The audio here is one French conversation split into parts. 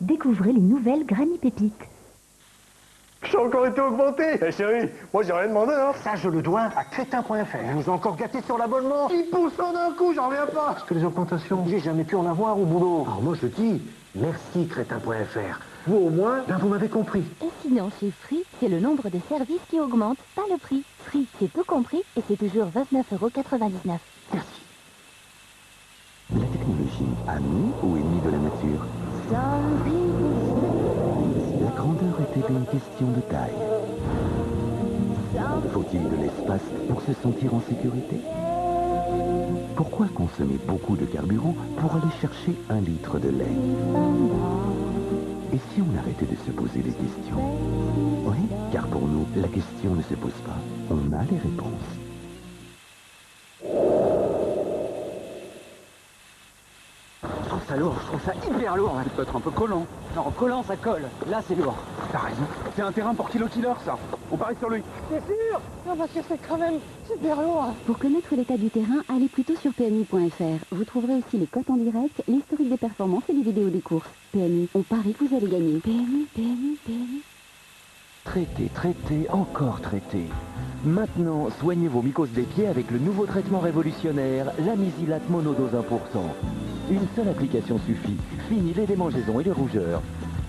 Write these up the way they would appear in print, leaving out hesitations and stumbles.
Découvrez les nouvelles Granny Pépites. J'ai encore été augmenté. Eh chérie, moi j'ai rien demandé, hein. Ça, je le dois à crétin.fr. On nous a encore gâté sur l'abonnement. 10% d'un coup, j'en reviens pas. Parce que les augmentations, j'ai jamais pu en avoir au boulot. Alors moi, je dis merci crétin.fr. Vous, au moins, vous m'avez compris. Et sinon, chez Free, c'est le nombre de services qui augmente, pas le prix. Free, c'est tout compris et c'est toujours 29,99 €. Merci. La technologie, amie ou ennemie de la nature? Si la grandeur était une question de taille, faut-il de l'espace pour se sentir en sécurité? Pourquoi consommer beaucoup de carburant pour aller chercher 1 litre de lait? Et si on arrêtait de se poser des questions? Oui, car pour nous, la question ne se pose pas. On a les réponses. Je trouve ça lourd, je trouve ça hyper lourd. C'est peut-être un peu collant. Non, collant, ça colle. Là, c'est lourd. T'as raison. C'est un terrain pour Kilo Killer, ça. On parie sur lui. T'es sûr? Non, parce que c'est quand même super lourd. Pour connaître l'état du terrain, allez plutôt sur PMU.fr. Vous trouverez aussi les cotes en direct, l'historique des performances et les vidéos des courses. PMU, on parie que vous allez gagner. PMU, PMU, PMU. Traitez, traitez, encore traitez. Maintenant, soignez vos mycoses des pieds avec le nouveau traitement révolutionnaire, la Misilate monodose 1%. Une seule application suffit. Fini les démangeaisons et les rougeurs.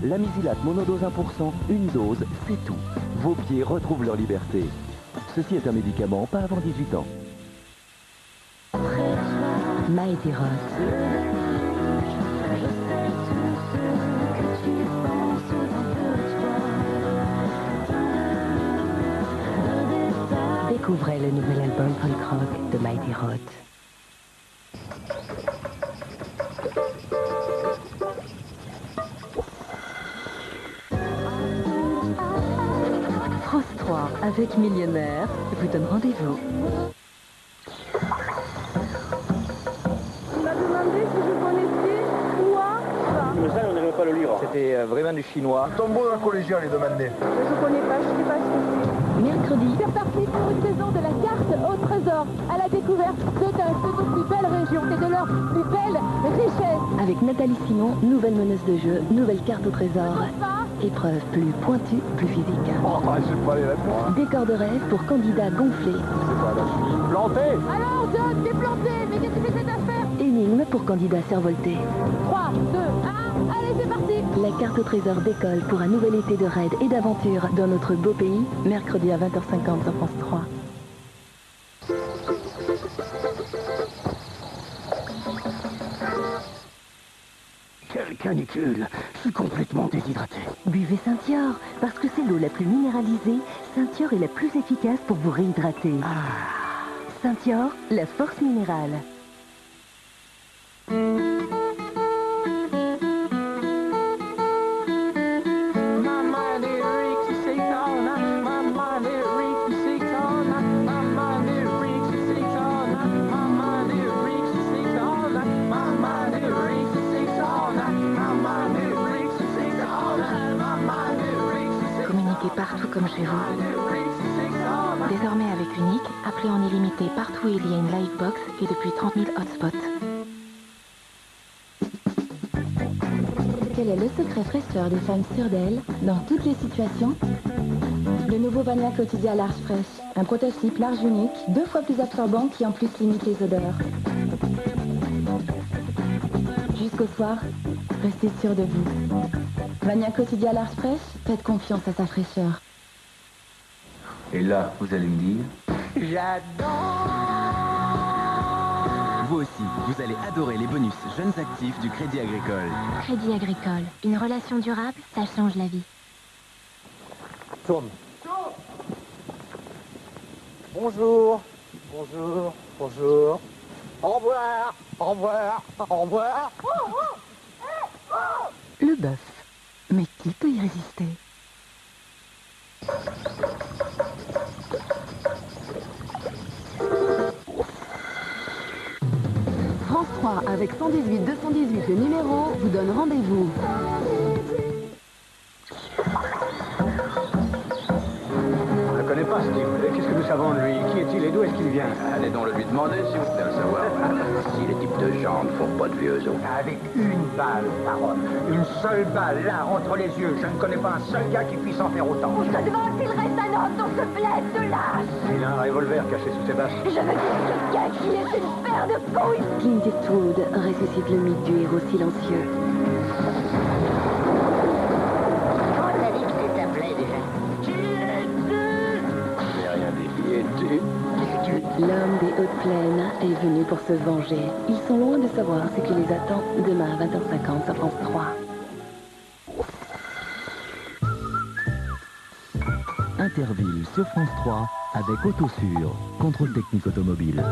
La Misilate monodose 1%, une dose, c'est tout. Vos pieds retrouvent leur liberté. Ceci est un médicament, pas avant 18 ans. Mighty Rot. Découvrez le nouvel album punk rock de Mighty Rot. France 3 avec Millionnaire vous donne rendez-vous. Il m'a demandé si je connaissais quoi ça. Mais ça, on n'arrive pas à le lire. C'était vraiment du chinois. Tombeau d'un collégien, les demandé. Je connais pas, je sais pas ce que c'est. Mercredi, C'est parti pour une saison de la carte au trésor, à la découverte de nos plus belles régions et de leurs plus belles richesses. avec Nathalie Simon, nouvelle meneuse de jeu, nouvelle carte au trésor. Épreuve plus pointue, plus physique. Oh, je vais pas aller là-dedans. Décor de rêve pour candidats gonflés. C'est pas là, je suis planté. Alors John, t'es planté, mais qu'est-ce que c'est cette affaire? Énigme pour candidats survoltés. 3, 2, 1, allez c'est parti. La carte au trésor décolle pour un nouvel été de raid et d'aventure dans notre beau pays, mercredi à 20h50 sur France 3. Quelle canicule. Je suis complètement déshydraté. Buvez Saint-Yor, parce que c'est l'eau la plus minéralisée. Saint-Yor est la plus efficace pour vous réhydrater. Saint-Yor, la force minérale. Communiquez partout comme chez vous. Désormais avec Unique, appelez en illimité partout où il y a une livebox et depuis 30 000 hotspots. Quel est le secret fraîcheur des femmes sûres d'elles, dans toutes les situations? Le nouveau Vania quotidien large fraîche. Un prototype large unique, 2 fois plus absorbant qui en plus limite les odeurs. Jusqu'au soir, restez sûr de vous. Vania quotidien large fraîche, faites confiance à sa fraîcheur. Et là, vous allez me dire... J'adore. Vous aussi, vous allez adorer les bonus jeunes actifs du Crédit Agricole. Crédit Agricole, une relation durable, ça change la vie. Tourne. Bonjour. Bonjour. Bonjour. Au revoir. Au revoir. Au revoir. Le bœuf. Mais qui peut y résister? France 3 avec 118 218 le numéro vous donne rendez-vous. Je ne le connais pas, Steve. Qu'est-ce que nous savons de lui? Qui est-il et d'où est-ce qu'il vient? Allez donc le lui demander si vous voulez le savoir. Si les types de gens ne font pas de vieux os. Avec une balle par homme. Une seule balle, là, entre les yeux. Je ne connais pas un seul gars qui puisse en faire autant. On se demande s'il reste un homme dans ce bled de lâche. Il a un revolver caché sous ses vaches. Je veux dire quelqu'un qui est une paire de couilles. Clint Eastwood ressuscite le mythe du héros silencieux. Comment t'as dit que tu t'appelais déjà? J'ai rien dit. Qui es-tu? L'homme des hautes plaines est venu pour se venger. Ils sont loin de savoir ce qui les attend demain à 20h50 sur France 3. Interville sur France 3 avec Autosur, contrôle technique automobile.